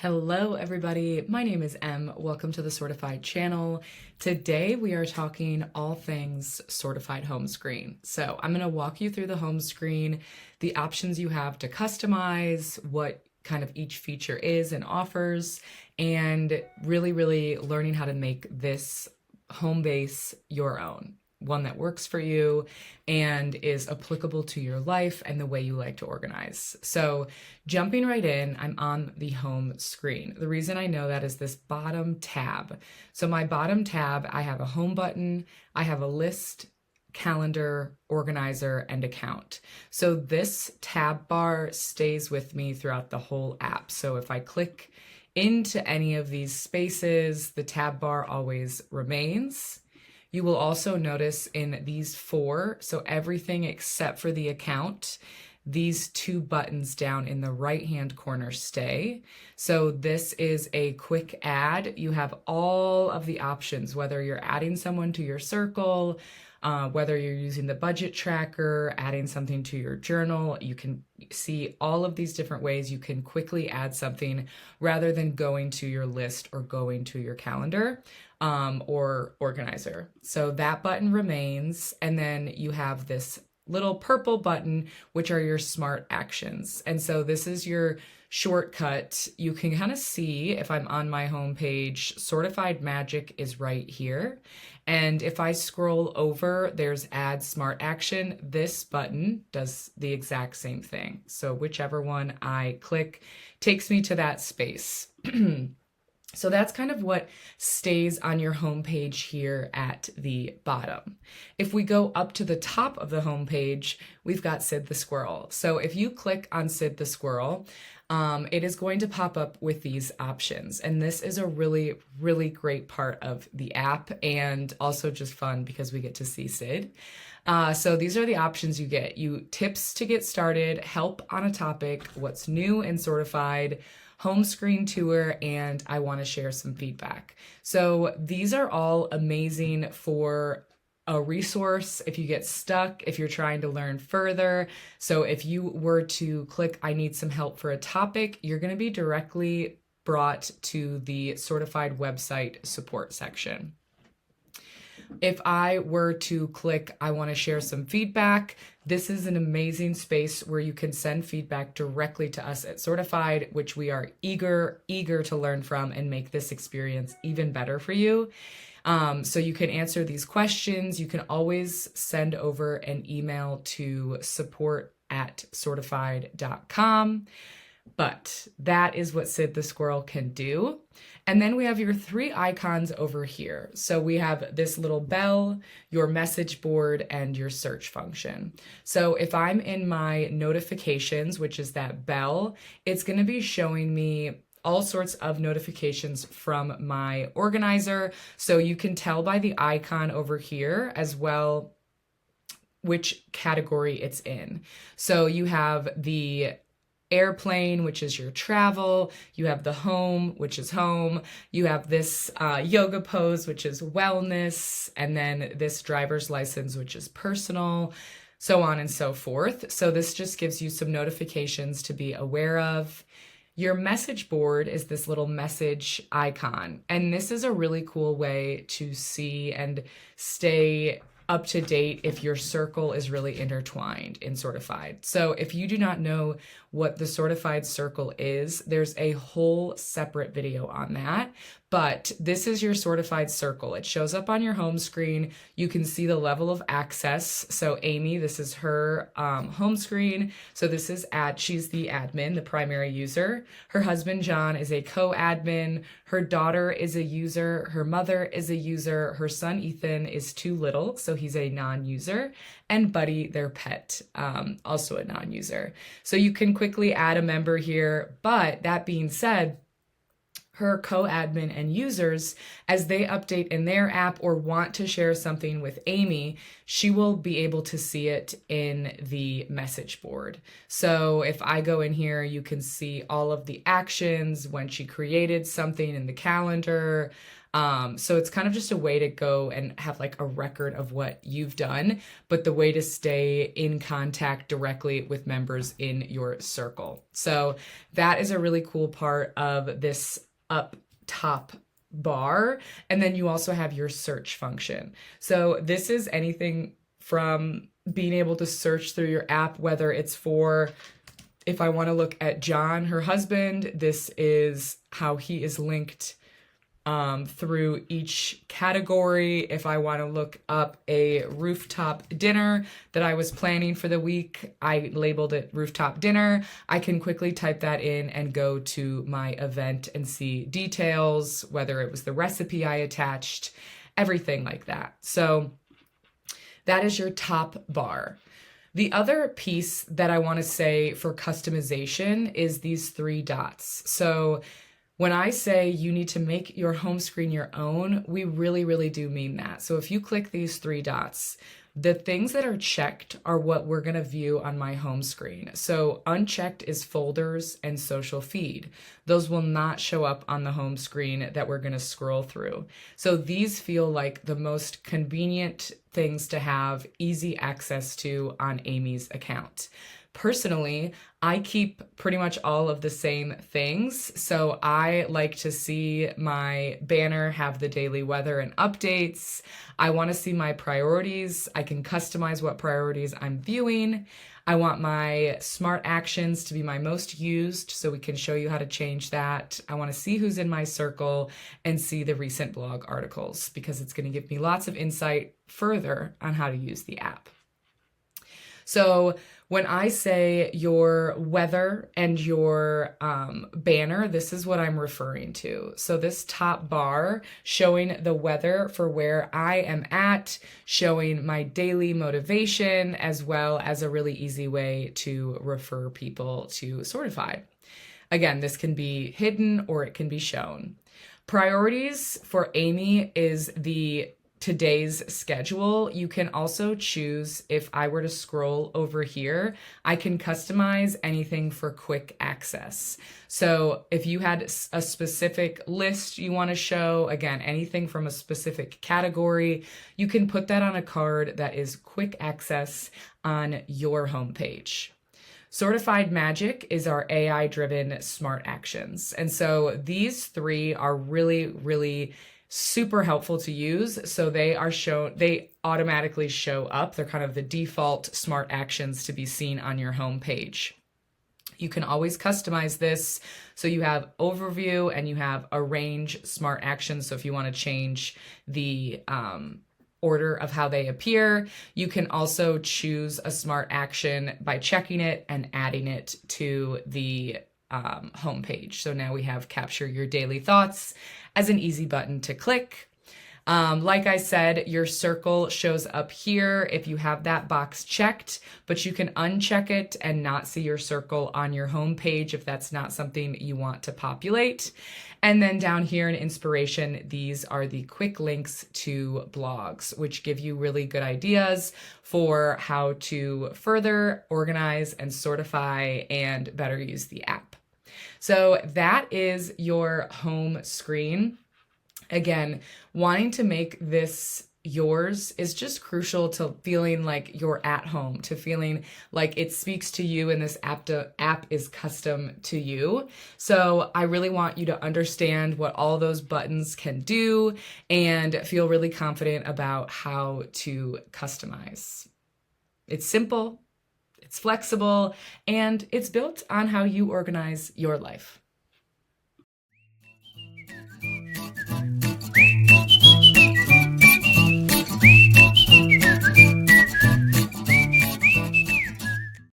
Hello, everybody. My name is Em. Welcome to the Sortifyd channel. Today, we are talking all things Sortifyd home screen. So I'm going to walk you through the home screen, the options you have to customize, what kind of each feature is and offers, and really learning how to make this home base your own. One that works for you and is applicable to your life and the way you like to organize. So jumping right in, I'm on the home screen. The reason I know that is this bottom tab. So my bottom tab, I have a home button, I have a list, calendar, organizer, and account. So this tab bar stays with me throughout the whole app. So if I click into any of these spaces, the tab bar always remains. You will also notice in these four, so everything except for the account, these two buttons down in the right-hand corner stay. So this is a quick add. You have all of the options, whether you're adding someone to your circle, whether you're using the budget tracker, adding something to your journal. You can see all of these different ways you can quickly add something rather than going to your list or going to your calendar or organizer. So that button remains. And then you have this little purple button, which are your smart actions. And so this is your shortcut. You can kind of see if I'm on my home page, Sortifyd Magic is right here. And if I scroll over, there's Add Smart Action. This button does the exact same thing. So whichever one I click takes me to that space. So that's kind of what stays on your home page here at the bottom. If we go up to the top of the home page, we've got Sid the Squirrel. So if you click on Sid the Squirrel, it is going to pop up with these options. And this is a really great part of the app and also just fun because we get to see Sid. So these are the options you get. Tips to get started, help on a topic, what's new and Sortifyd, home screen tour, and I want to share some feedback. So these are all amazing for a resource if you get stuck, if you're trying to learn further. So if you were to click, I need some help for a topic, you're going to be directly brought to the Sortifyd website support section. If I were to click, I want to share some feedback, this is an amazing space where you can send feedback directly to us at Sortifyd, which we are eager to learn from and make this experience even better for you. So you can answer these questions. You can always send over an email to support@sortifyd.com. But that is what Sid the Squirrel can do. And then we have your three icons over here. So we have this little bell, your message board, and your search function. So if I'm in my notifications, which is that bell, it's going to be showing me all sorts of notifications from my organizer. So you can tell by the icon over here as well which category it's in. So you have the airplane, which is your travel, you have the home, which is home, you have this yoga pose, which is wellness, and then this driver's license, which is personal, so on and so forth. So this just gives you some notifications to be aware of. Your message board is this little message icon, and this is a really cool way to see and stay up to date if your circle is really intertwined in Sortifyd. So if you do not know what the Sortifyd circle is, there's a whole separate video on that. But this is your Sortifyd circle. It shows up on your home screen. You can see the level of access. So Amy, this is her home screen. So this is she's the admin, the primary user. Her husband, John, is a co-admin. Her daughter is a user. Her mother is a user. Her son, Ethan, is too little, so he's a non-user. And Buddy, their pet, also a non-user. So you can quickly add a member here. But that being said, her co-admin and users, as they update in their app or want to share something with Amy, she will be able to see it in the message board. So if I go in here, you can see all of the actions when she created something in the calendar, So it's kind of just a way to go and have like a record of what you've done, but the way to stay in contact directly with members in your circle. So that is a really cool part of this up top bar. And then you also have your search function. So this is anything from being able to search through your app, whether it's for, if I want to look at John, her husband, this is how he is linked through each category. If I want to look up a rooftop dinner that I was planning for the week, I labeled it rooftop dinner. I can quickly type that in and go to my event and see details, whether it was the recipe I attached, everything like that. So that is your top bar. The other piece that I want to say for customization is these 3 dots. So when I say you need to make your home screen your own, we really, really do mean that. So if you click these 3 dots, the things that are checked are what we're going to view on my home screen. So unchecked is folders and social feed. Those will not show up on the home screen that we're going to scroll through. So these feel like the most convenient things to have easy access to on Amy's account. Personally, I keep pretty much all of the same things. So I like to see my banner have the daily weather and updates. I want to see my priorities. I can customize what priorities I'm viewing. I want my smart actions to be my most used, so we can show you how to change that. I want to see who's in my circle and see the recent blog articles, because it's going to give me lots of insight further on how to use the app. So when I say your weather and your banner, this is what I'm referring to. So this top bar showing the weather for where I am at, showing my daily motivation, as well as a really easy way to refer people to Sortifyd. Again, this can be hidden or it can be shown. Priorities for Amy is the today's schedule. You can also choose, if I were to scroll over here, I can customize anything for quick access. So if you had a specific list you want to show, again, anything from a specific category, you can put that on a card that is quick access on your homepage. Sortifyd Magic is our AI-driven smart actions. And so these 3 are really, really super helpful to use. So they automatically show up. They're kind of the default smart actions to be seen on your home page. You can always customize this. So you have overview and you have arrange smart actions. So if you want to change the order of how they appear, you can also choose a smart action by checking it and adding it to the homepage. So now we have capture your daily thoughts as an easy button to click. Like I said, your circle shows up here if you have that box checked, but you can uncheck it and not see your circle on your homepage if that's not something you want to populate. And then down here in inspiration, these are the quick links to blogs, which give you really good ideas for how to further organize and sortify and better use the app. So that is your home screen. Again, wanting to make this yours is just crucial to feeling like you're at home, to feeling like it speaks to you and this app is custom to you. So I really want you to understand what all those buttons can do and feel really confident about how to customize. It's simple, it's flexible, and it's built on how you organize your life.